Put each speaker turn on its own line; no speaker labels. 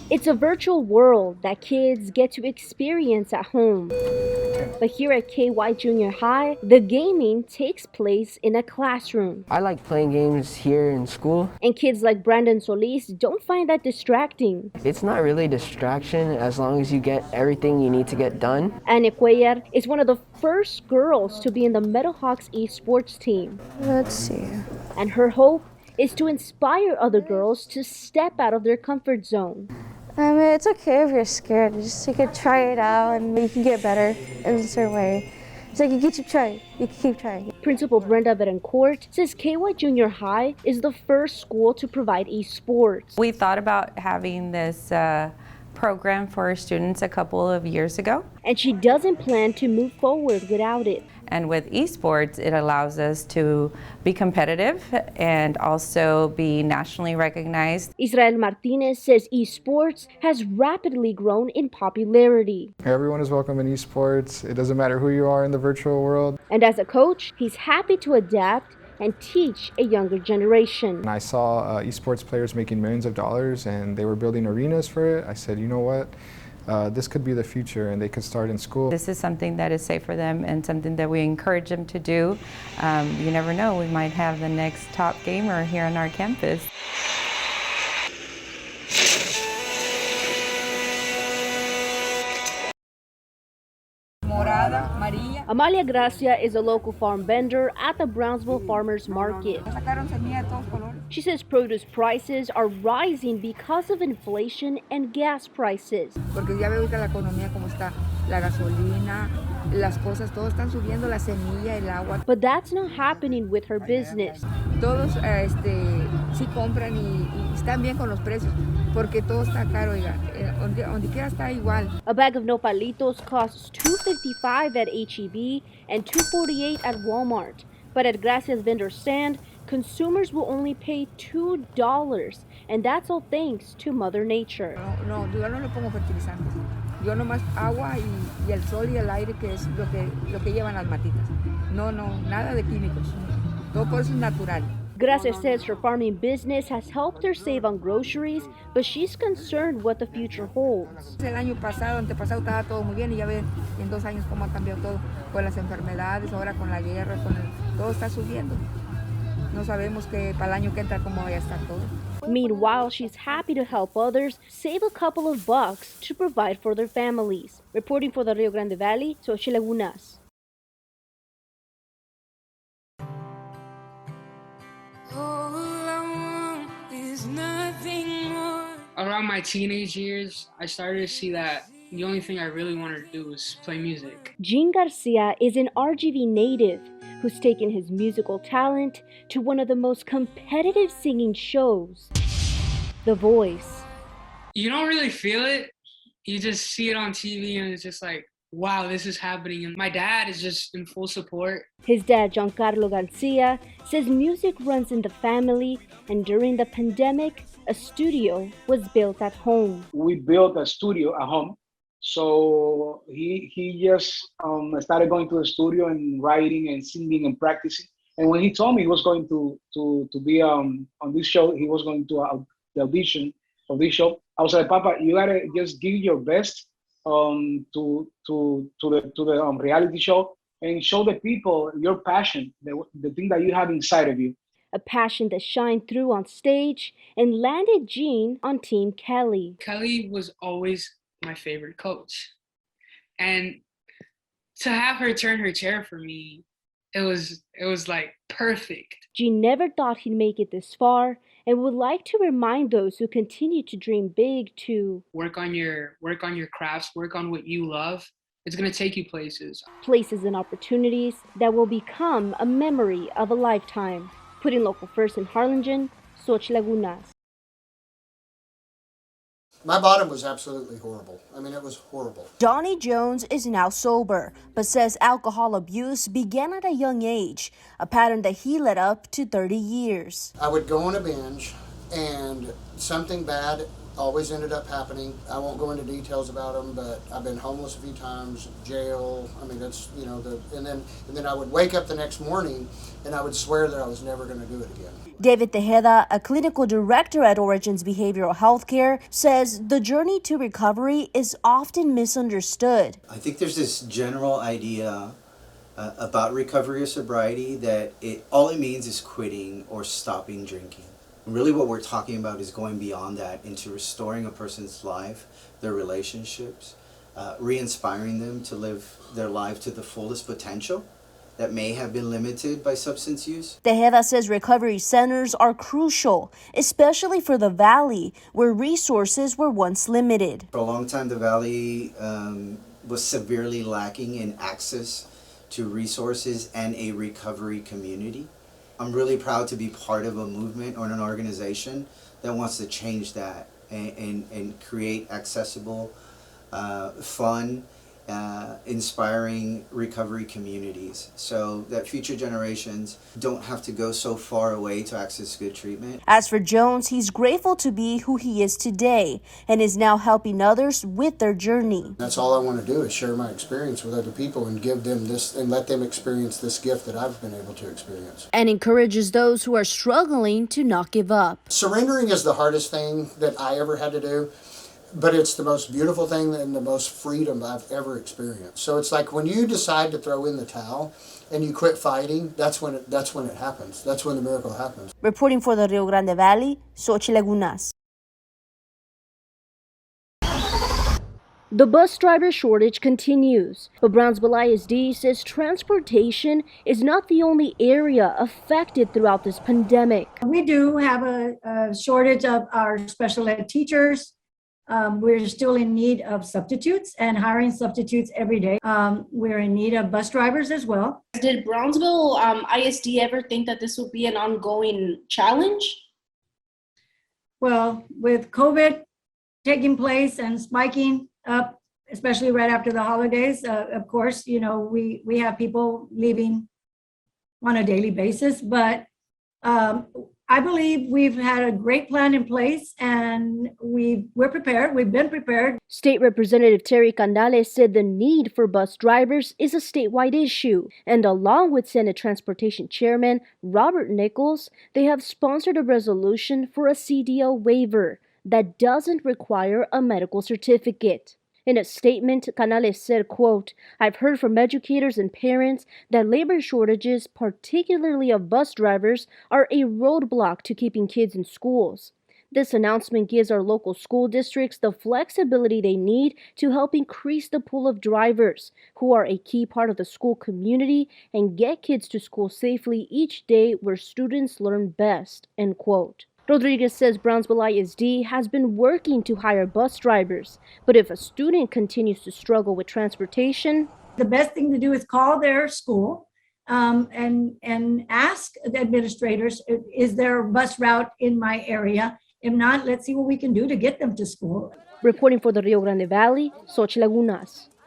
It's a virtual world that kids get to experience at home. But here at KY Junior High, the gaming takes place in a classroom.
I like playing games here in school.
And kids like Brandon Solis don't find that distracting.
It's not really a distraction as long as you get everything you need to get done.
Anne Cuellar is one of the first girls to be in the Meadowhawks esports team.
Let's see.
And her hope is to inspire other girls to step out of their comfort zone.
I mean, it's okay if you're scared. Just you can try it out and you can get better in a certain way. It's like you can keep trying. You can keep trying.
Principal Brenda Betancourt says KY Junior High is the first school to provide esports.
We thought about having this program for our students a couple of years ago.
And she doesn't plan to move forward without it.
And with esports, it allows us to be competitive and also be nationally recognized.
Israel Martinez says esports has rapidly grown in popularity.
Everyone is welcome in esports. It doesn't matter who you are in the virtual world.
And as a coach, he's happy to adapt and teach a younger generation.
And I saw esports players making millions of dollars and they were building arenas for it. I said, you know what? This could be the future and they could start in school.
This is something that is safe for them and something that we encourage them to do. You never know, we might have the next top gamer here on our campus.
Amalia Gracia is a local farm vendor at the Brownsville Farmers Market. She says produce prices are rising because of inflation and gas prices.
Porque ya ve ahorita la economía como está, la gasolina, las cosas, todo están subiendo, la semilla, el agua.
But that's not happening with her business.
Todos sí compran y están bien con los precios, porque todo está caro, oiga, donde quiera está igual.
A bag of nopalitos costs $2.55 at HEB and $2.48 at Walmart. But at Gracia's vendor stand, consumers will only pay $2, and that's all thanks to Mother Nature.
No, yo no le pongo fertilizantes. Yo nomás agua y el sol y el aire, que es lo que llevan las matitas. No, nada de químicos. Todo por eso es natural.
Gracia says her farming business has helped her save on groceries, but she's concerned what the future holds.
El año pasado, antepasado, estaba todo muy bien y ya ven en 2 años cómo ha cambiado todo con las enfermedades, ahora con la guerra, todo está subiendo. No sabemos que para el año que entra cómo vaya a estar todo.
Meanwhile, she's happy to help others save a couple of bucks to provide for their families. Reporting for the Rio Grande Valley, Xochilt Lagunas.
Around my teenage years, I started to see that the only thing I really wanted to do was play music.
Jean Garcia is an RGV native who's taken his musical talent to one of the most competitive singing shows, The Voice.
You don't really feel it. You just see it on TV and it's just like, wow, this is happening. And my dad is just in full support.
His dad, Giancarlo Garcia, says music runs in the family, and during the pandemic, a studio was built at home.
We built a studio at home. So he just started going to the studio and writing and singing and practicing. And when he told me he was going to be on this show, he was going to the audition of this show, I was like, Papa, you gotta just give your best to the reality show and show the people your passion, the thing that you have inside of you.
A passion that shined through on stage and landed Jean on Team Kelly.
Kelly was always my favorite coach. And to have her turn her chair for me, it was like perfect.
Jean never thought he'd make it this far and would like to remind those who continue to dream big to
work on your crafts, work on what you love. It's going to take you places.
Places and opportunities that will become a memory of a lifetime. Putting local first in Harlingen, Xochilt Lagunas.
My bottom was absolutely horrible. I mean, it was horrible.
Donnie Jones is now sober, but says alcohol abuse began at a young age, a pattern that he led up to 30 years.
I would go on a binge, and something bad always ended up happening. I won't go into details about them, but I've been homeless a few times, jail. I mean, that's, you know, and then I would wake up the next morning and I would swear that I was never going to do it again.
David Tejeda, a clinical director at Origins Behavioral Healthcare, says the journey to recovery is often misunderstood.
I think there's this general idea about recovery or sobriety that all it means is quitting or stopping drinking. Really what we're talking about is going beyond that into restoring a person's life, their relationships, re-inspiring them to live their life to the fullest potential that may have been limited by substance use.
Tejeda says recovery centers are crucial, especially for the Valley, where resources were once limited.
For a long time, the Valley was severely lacking in access to resources and a recovery community. I'm really proud to be part of a movement or an organization that wants to change that and create accessible, fun, inspiring recovery communities so that future generations don't have to go so far away to access good treatment.
As for Jones, he's grateful to be who he is today and is now helping others with their journey.
That's all I want to do is share my experience with other people and give them this and let them experience this gift that I've been able to experience.
And encourages those who are struggling to not give up.
Surrendering is the hardest thing that I ever had to do. But it's the most beautiful thing and the most freedom I've ever experienced. So it's like when you decide to throw in the towel and you quit fighting, that's when it happens. That's when the miracle happens.
Reporting for the Rio Grande Valley, Xochilt Lagunas.
The bus driver shortage continues, but Brownsville ISD says transportation is not the only area affected throughout this pandemic.
We do have a shortage of our special ed teachers. We're still in need of substitutes and hiring substitutes every day. We're in need of bus drivers as well.
Did Brownsville ISD ever think that this would be an ongoing challenge?
Well, with COVID taking place and spiking up, especially right after the holidays, of course, you know, we have people leaving on a daily basis, but I believe we've had a great plan in place and we're prepared. We've been prepared.
State Representative Terry Candales said the need for bus drivers is a statewide issue. And along with Senate Transportation Chairman Robert Nichols, they have sponsored a resolution for a CDL waiver that doesn't require a medical certificate. In a statement, Canales said, quote, "I've heard from educators and parents that labor shortages, particularly of bus drivers, are a roadblock to keeping kids in schools. This announcement gives our local school districts the flexibility they need to help increase the pool of drivers, who are a key part of the school community, and get kids to school safely each day where students learn best," end quote. Rodriguez says Brownsville ISD has been working to hire bus drivers, but if a student continues to struggle with transportation,
the best thing to do is call their school and ask the administrators, is there a bus route in my area? If not, let's see what we can do to get them to school.
Reporting for the Rio Grande Valley, Xochilt Lagunas.